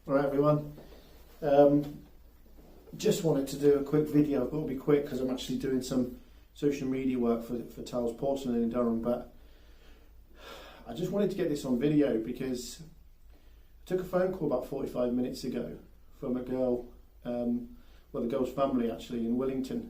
Alright everyone, just wanted to do a quick video. It'll be quick because I'm actually doing some social media work for Towers Porcelain in Durham, but I just wanted to get this on video because I took a phone call about 45 minutes ago from a girl, well, the girl's family actually in Willington.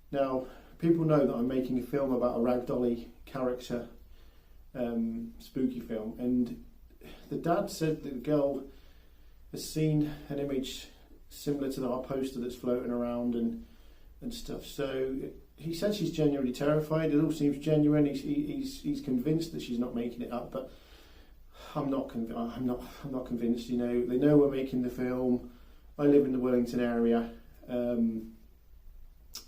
Now, people know that I'm making a film about a Rag Dolly character, spooky film, and the dad said that the girl has seen an image similar to our poster that's floating around and stuff. So he said she's genuinely terrified. It all seems genuine. He's convinced that she's not making it up, but I'm not convinced. You know, they know we're making the film. I live in the Willington area.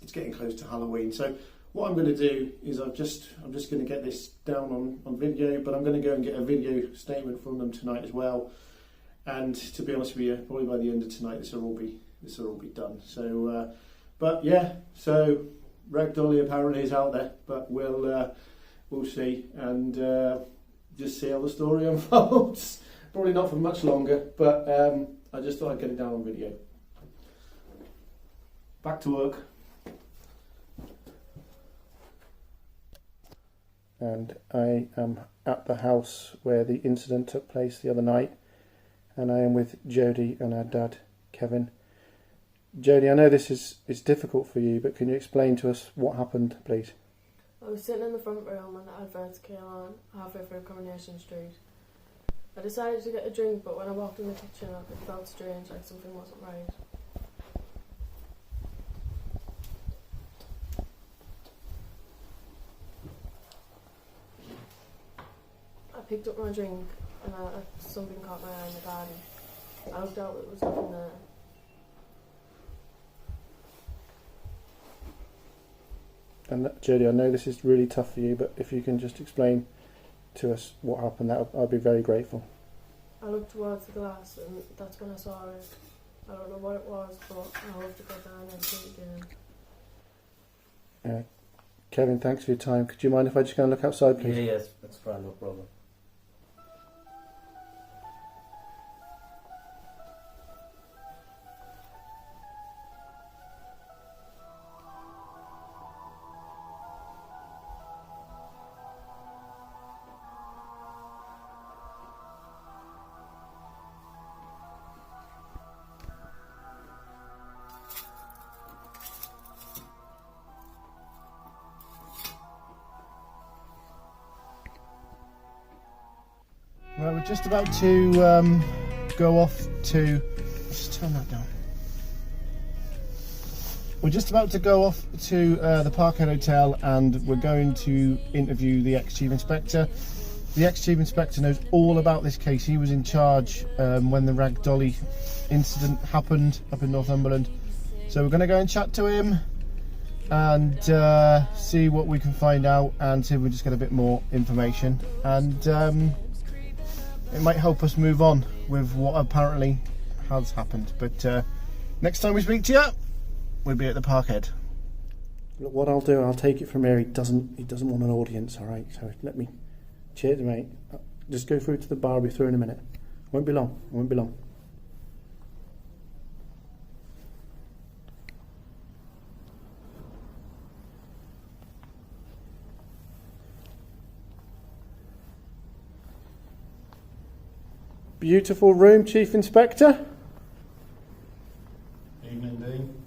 It's getting close to Halloween, so what I'm going to do is I'm just going to get this down on video, but I'm going to go and get a video statement from them tonight as well. And to be honest with you, probably by the end of tonight, this will all be done. So, but yeah, so Rag Dolly apparently is out there, but we'll see and just see how the story unfolds. Probably not for much longer, but I just thought I'd get it down on video. Back to work. And I am at the house where the incident took place the other night, and I am with Jodie and her dad, Kevin. Jodie, I know this is difficult for you, but can you explain to us what happened, please? I was sitting in the front room when the adverts came on, halfway through Coronation Street. I decided to get a drink, but when I walked in the kitchen, it felt strange, like something wasn't right. I picked up my drink and something caught my eye in the garden. I looked out, there was nothing there. And Jodie, I know this is really tough for you, but if you can just explain to us what happened, I'd be very grateful. I looked towards the glass and that's when I saw it. I don't know what it was, but I hope to go down and see it again. Kevin, thanks for your time. Could you mind if I just go and look outside, please? Yeah, yes, that's fine, no problem. Well, we're just about to go off to... Just turn that down. We're just about to go off to the Parkin Hotel, and we're going to interview the ex-Chief Inspector. The ex-Chief Inspector knows all about this case. He was in charge when the Rag Dolly incident happened up in Northumberland. So we're going to go and chat to him and see what we can find out, and see if we just get a bit more information. And it might help us move on with what apparently has happened. But next time we speak to you, we'll be at the Parkhead. Look, what I'll do, I'll take it from here. He doesn't want an audience, all right? So let me... Cheers, mate. Just go through to the bar. I'll be through in a minute. Won't be long. Won't be long. Beautiful room, Chief Inspector. Evening, Dean.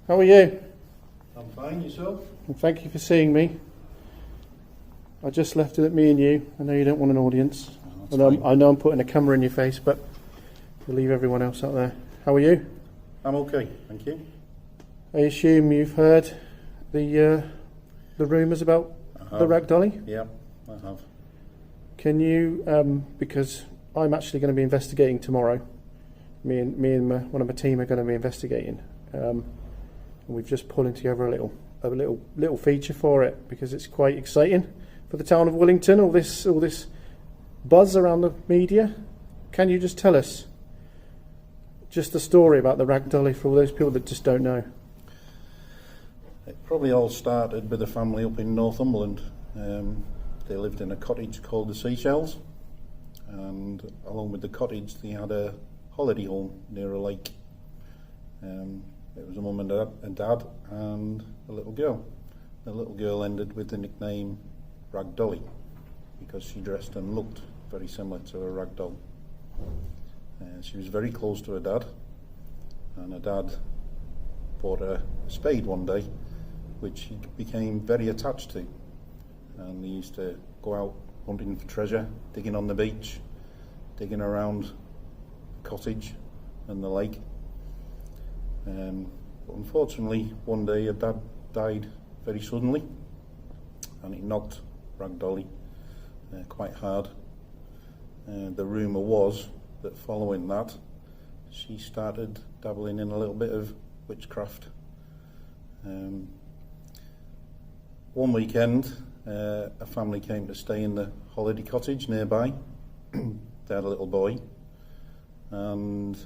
How are you? I'm fine, yourself? And thank you for seeing me. I just left it at me and you. I know you don't want an audience. I know I'm putting a camera in your face, but we'll leave everyone else out there. How are you? I'm okay, thank you. I assume you've heard the rumours about the Rag Dolly? Yeah, I have. Can you, because I'm actually going to be investigating tomorrow. Me and one of my team are going to be investigating. And we've just pulling together a little feature for it because it's quite exciting for the town of Willington. All this buzz around the media. Can you just tell us just the story about the Rag Dolly for all those people that just don't know? It probably all started with a family up in Northumberland. They lived in a cottage called the Seashells, and along with the cottage they had a holiday home near a lake. It was a mum and dad and a little girl. The little girl ended with the nickname Rag Dolly because she dressed and looked very similar to a rag doll. She was very close to her dad, and her dad bought her a spade one day, which he became very attached to, and they used to go out hunting for treasure, digging on the beach, digging around the cottage and the lake. But unfortunately, one day her dad died very suddenly, and it knocked Rag Dolly quite hard. The rumour was that following that, she started dabbling in a little bit of witchcraft. One weekend, a family came to stay in the holiday cottage nearby. They had a little boy, and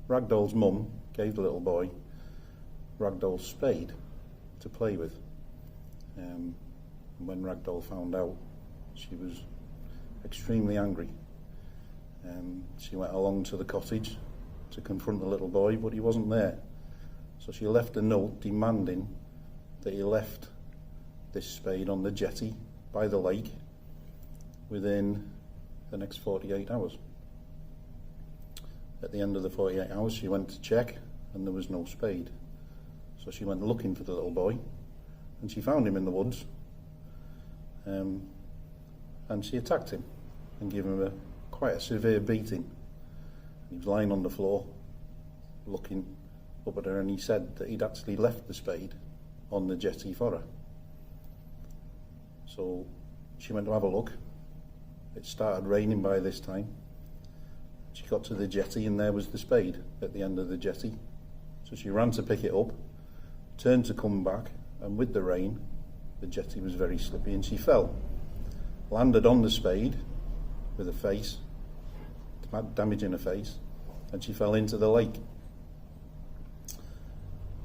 Ragdoll's mum gave the little boy Ragdoll's spade to play with. When Ragdoll found out, she was extremely angry. She went along to the cottage to confront the little boy, but he wasn't there. So she left a note demanding that he left this spade on the jetty by the lake within the next 48 hours. At the end of the 48 hours, she went to check, and there was no spade. So she went looking for the little boy, and she found him in the woods, and she attacked him and gave him quite a severe beating. He was lying on the floor looking up at her, and he said that he'd actually left the spade on the jetty for her. So she went to have a look. It started raining by this time. She got to the jetty, and there was the spade at the end of the jetty. So she ran to pick it up, turned to come back, and with the rain, the jetty was very slippy, and she fell. Landed on the spade with her face, damaging her face, and she fell into the lake.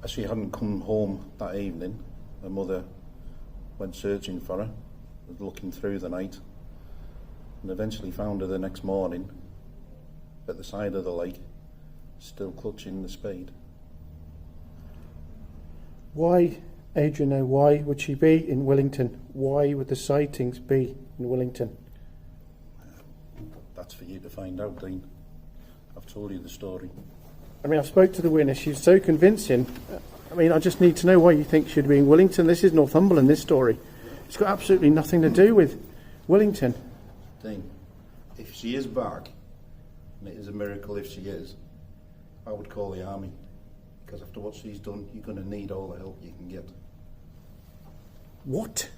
As she hadn't come home that evening, her mother went searching for her, looking through the night, and eventually found her the next morning at the side of the lake, still clutching the spade. Why, Adrian, why would she be in Willington? Why would the sightings be in Willington? That's for you to find out, Dean. I've told you the story. I mean, I spoke to the witness. She's so convincing. I mean, I just need to know why you think she'd be in Willington. This is Northumberland, this story. It's got absolutely nothing to do with Willington. Dean, if she is back, and it is a miracle if she is, I would call the army. Because after what she's done, you're going to need all the help you can get. What?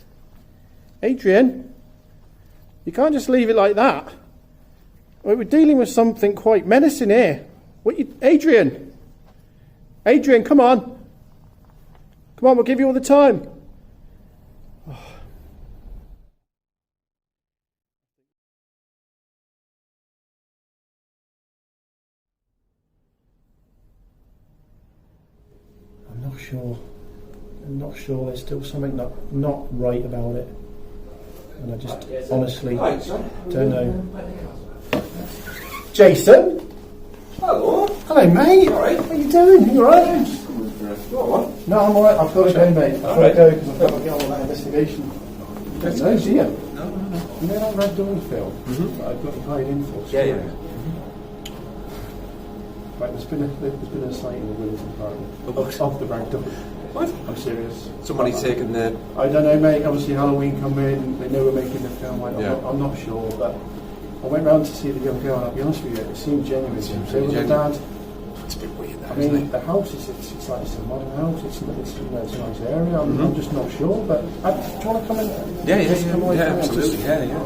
Adrian? You can't just leave it like that. We're dealing with something quite menacing here. Adrian? Adrian, come on. Come on, we'll give you all the time. Oh. I'm not sure. There's still something not right about it. And I just honestly don't know. Jason? Hello. Hello, mate. All right. How you doing? You alright? Go on. No, I'm alright. I've got to go, mate. I've got to Alright. go because I've got to get on with that investigation. You don't know, do you? No. You know that Rag Dolly film that I've got you hired in for? Yeah. Right, there's been a sighting in Willington Park of the Rag Dolly. What? I'm serious. Somebody taking the... I don't know, mate. Obviously, Halloween come in. They know we're making the film. Yeah. I'm not sure, but I went round to see the young girl. And I'll be honest with you, it seemed genuine. So with the dad. It's a bit weird, that, I mean, isn't it? the house is it's like it's a modern house. It's a nice area. I'm just not sure. But do you want to come in? Come away from absolutely. it? Yeah.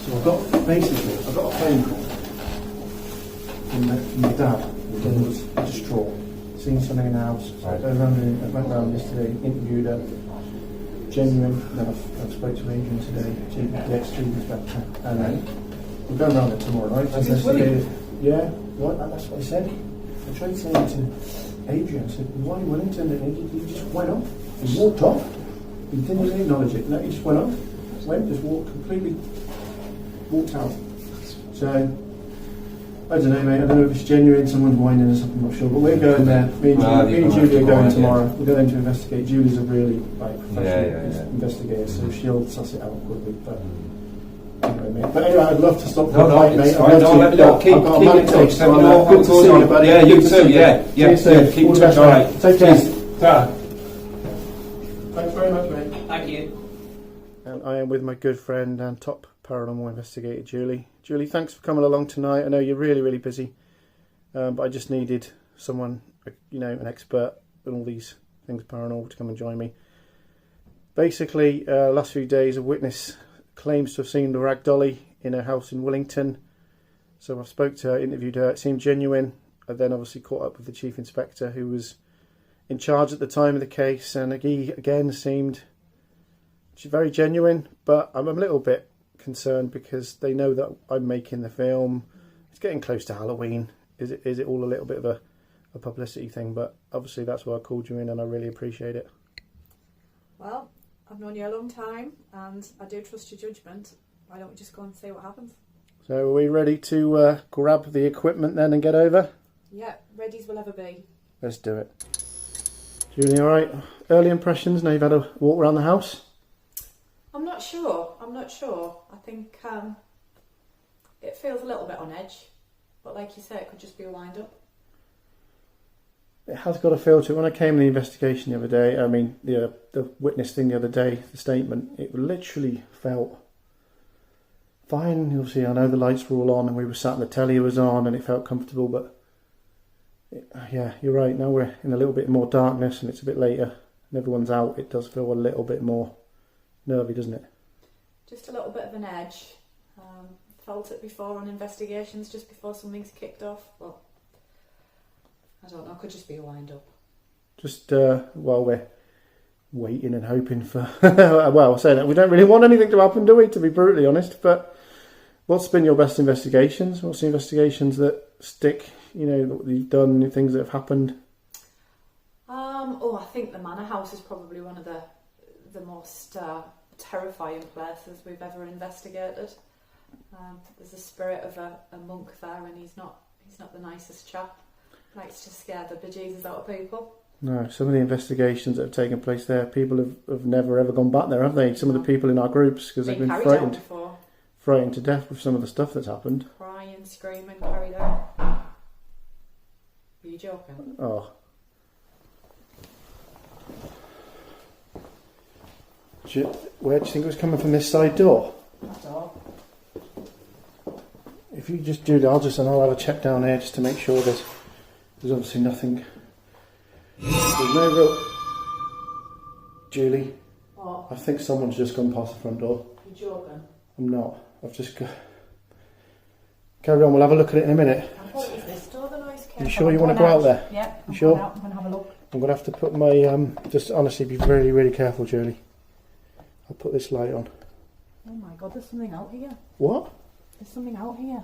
So I've got a phone call from my dad. He was distraught, seeing something in the house. So I went round yesterday, interviewed her. Genuine. Then I've spoke to Adrian today, the ex-chief inspector, and we're going round it tomorrow, right? Yeah. What? That's what I said. I tried saying to Adrian, I said, why Willington? And he just went off. He walked off. He didn't even acknowledge it. No, he just went off. Just walked completely walked out. So, I don't know, mate. I don't know if it's genuine. Someone's whining us up. I'm not sure. But we're going there. Me and Julie are going tomorrow. We're going to investigate. Julie's a really professional investigator, so she'll suss it out quickly. But anyway, I'd love to stop for a bite, mate. Let me know. Keep in touch. Let me know good to see you, buddy. Yeah, you too. Yeah. Keep in touch. All right. Take care. Thanks very much, mate. Thank you. And I am with my good friend and top paranormal investigator, Julie. Julie, thanks for coming along tonight. I know you're really, really busy, but I just needed someone, an expert in all these things paranormal to come and join me. Basically, last few days, a witness claims to have seen the Rag Dolly in her house in Willington. So I spoke to her, interviewed her. It seemed genuine. I then obviously caught up with the chief inspector who was in charge at the time of the case, and he again seemed very genuine, but I'm a little bit concerned because they know that I'm making the film. It's getting close to Halloween. Is it all a little bit of a publicity thing? But obviously that's why I called you in, and I really appreciate it. Well, I've known you a long time and I do trust your judgment. Why don't we just go and see what happens? So are we ready to grab the equipment then and get over? Yeah, ready as we'll ever be. Let's do it. Julie, alright? Early impressions, now you've had a walk around the house? I'm not sure. I think it feels a little bit on edge, but like you say, it could just be a wind up. It has got a feel to it. When I came in the investigation the other day, the witness thing the other day, the statement, it literally felt fine. Obviously, I know the lights were all on and we were sat and the telly was on and it felt comfortable, but yeah, you're right. Now we're in a little bit more darkness and it's a bit later and everyone's out. It does feel a little bit more nervy, doesn't it? Just a little bit of an edge. Felt it before on investigations, just before something's kicked off, but I don't know, it could just be a wind-up. Just while we're waiting and hoping for... well, saying that, we don't really want anything to happen, do we, to be brutally honest, but what's been your best investigations? What's the investigations that stick, that you've done, things that have happened? I think the Manor House is probably one of the most terrifying places we've ever investigated. There's the spirit of a monk there, and he's not the nicest chap. Likes to scare the bejesus out of people. No, some of the investigations that have taken place there, people have never ever gone back there, have they? Some of the people in our groups, because they've been frightened to death with some of the stuff that's happened. Crying, screaming, carried out. Are you joking? Oh. Where do you think it was coming from? This side door? That door. If you just do that, I'll have a check down here just to make sure there's obviously nothing. There's no real... Julie? What? I think someone's just gone past the front door. You're joking? I'm not. I've just got... Carry on, we'll have a look at it in a minute. I thought it was this door, the noise came. You sure you want to go out there? Yeah. You sure? I'm going to have a look. I'm going to have to put my... just honestly be really, really careful, Julie. I'll put this light on. Oh my God, there's something out here. What? There's something out here.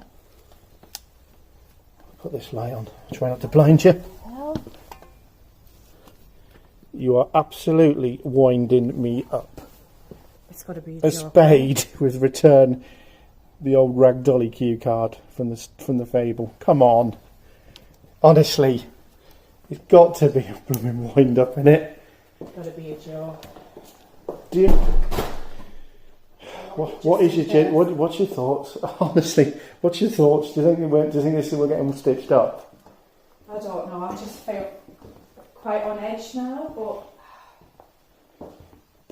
Put this light on. Try not to blind you. Hell. You are absolutely winding me up. It's got to be a spade with return the old Rag Dolly cue card from the fable. Come on. Honestly. It's got to be a blooming wind up, innit? It's got to be a joke. Do you... What's your thoughts? Honestly, what's your thoughts? Do you think this will get them stitched up? I don't know. I just feel quite on edge now, but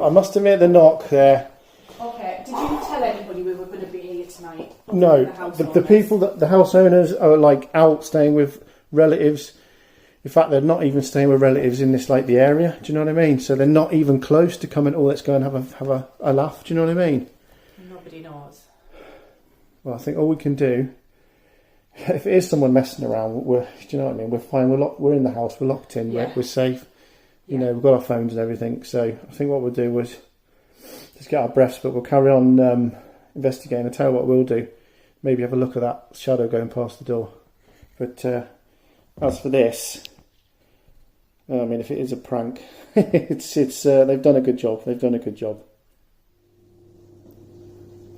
I must admit the knock there. Okay. Did you tell anybody we were going to be here tonight? No. The people the house owners are like out staying with relatives. In fact, they're not even staying with relatives in this the area. Do you know what I mean? So they're not even close to coming. Oh, let's go and have a laugh. Do you know what I mean? Nobody knows. Well, I think all we can do, if it is someone messing around, do you know what I mean? We're fine. We're in the house. We're locked in. Yeah. We're safe. You know, we've got our phones and everything. So I think what we'll do is just get our breaths, but we'll carry on investigating. I'll tell you what we'll do. Maybe have a look at that shadow going past the door. But as for this, I mean, if it is a prank, it's they've done a good job. They've done a good job.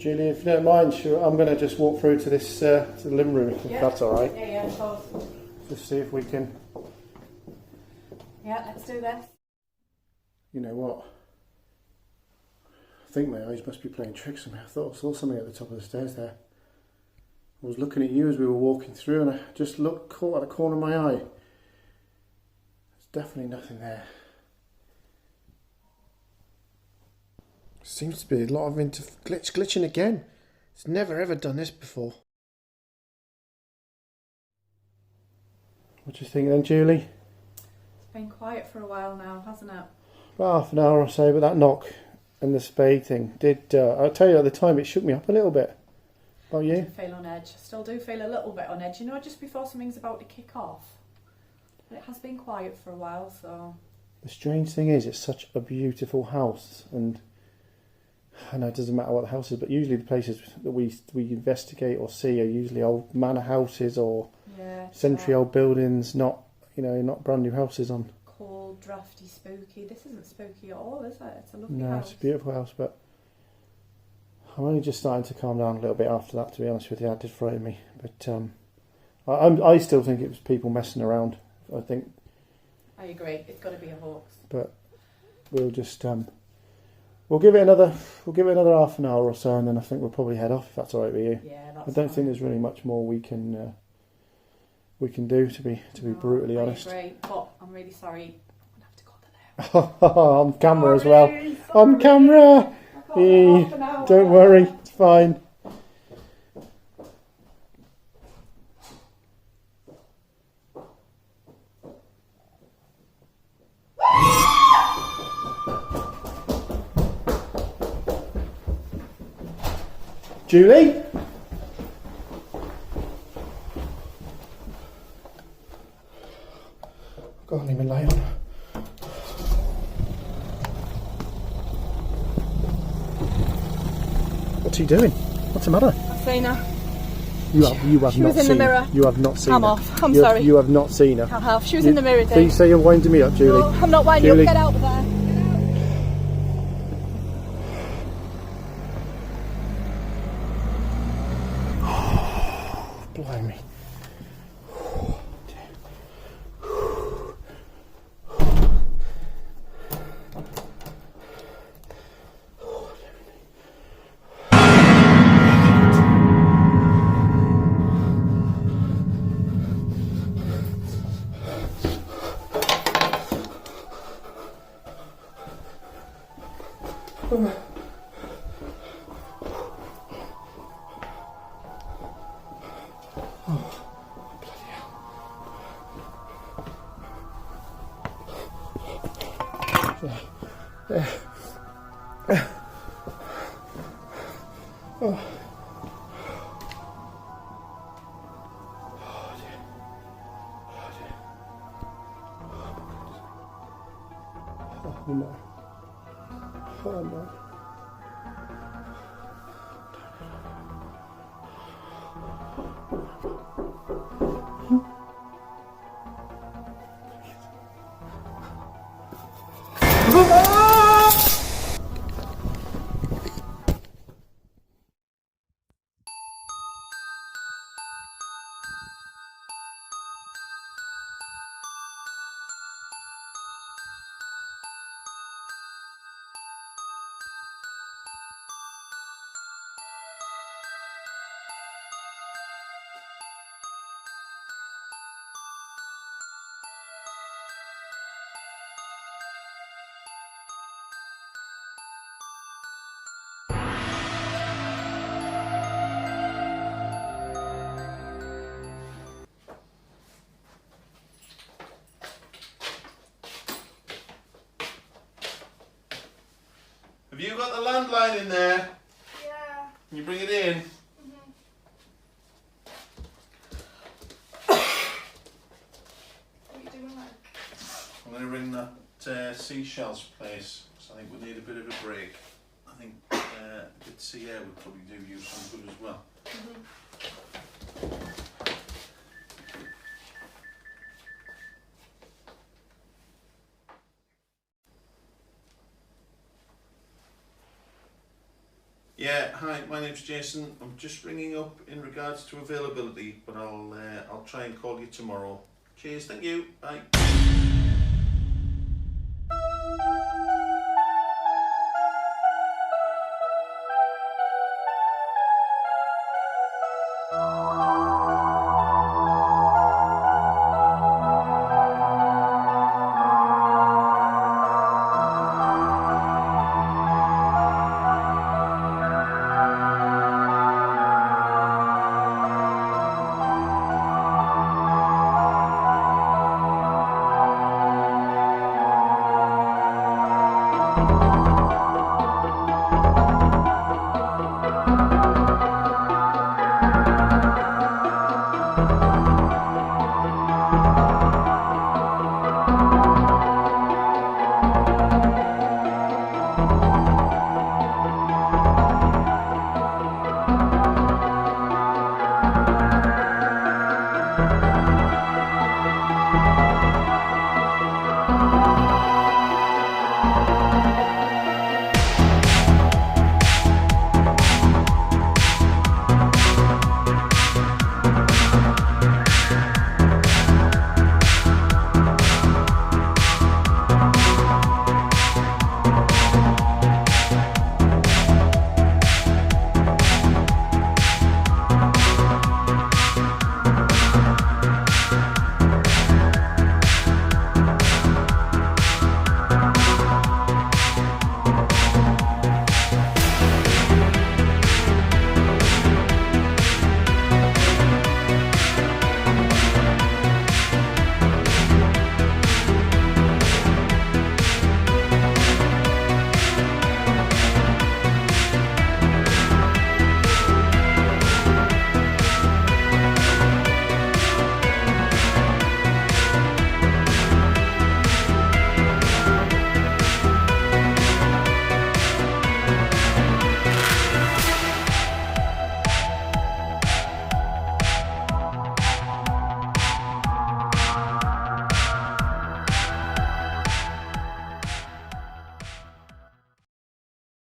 Julie, if you don't mind, sure, I'm going to just walk through to this to the living room, if that's all right. Yeah, of course. Just see if we can. Yeah, let's do this. You know what? I think my eyes must be playing tricks on me. I thought I saw something at the top of the stairs there. I was looking at you as we were walking through, and I just caught at the corner of my eye. There's definitely nothing there. Seems to be a lot of glitching again. It's never ever done this before. What do you think then, Julie? It's been quiet for a while now, hasn't it? About half an hour or so, but that knock and the spade thing did. I'll tell you, at the time it shook me up a little bit. About you? I feel on edge. I still do feel a little bit on edge. You know, just before something's about to kick off. But it has been quiet for a while, so. The strange thing is, it's such a beautiful house, and I know it doesn't matter what the house is, but usually the places that we investigate or see are usually old manor houses or century-old buildings, not brand new houses on. Cold, drafty, spooky. This isn't spooky at all, is it? It's a lovely No, house. it's a beautiful house, but I'm only just starting to calm down a little bit after that, to be honest with you. That did frighten me, but I still think it was people messing around. I agree. It's got to be a hoax. But we'll just we'll give it another half an hour or so, and then I think we'll probably head off, if that's all right with you. Yeah, that's I don't fine. think there's really much more we can do, to be brutally honest. I agree, but I'm really sorry. I'm going to have to cut the nail. On camera as well. Sorry. On camera. Don't worry, it's fine. Julie? I can't even lay on. What's he doing? What's the matter? I've seen her. You have She not was in seen the mirror. her. You have not seen I'm her. off. I'm You sorry. You have not seen her. I have. She was in the mirror, Dave. Please say you're winding me up, Julie. No, I'm not winding you Julie. up. Get out of there. Blimey. Oh no. Oh no. Have you got the landline in there? Yeah. Can you bring it in? What are you doing, like? I'm going to ring that Seashells place, because I think we need a bit of a break. I think a bit of sea air would probably do you some good as well. Yeah, hi, my name's Jason. I'm just ringing up in regards to availability, but I'll try and call you tomorrow. Cheers, thank you, bye.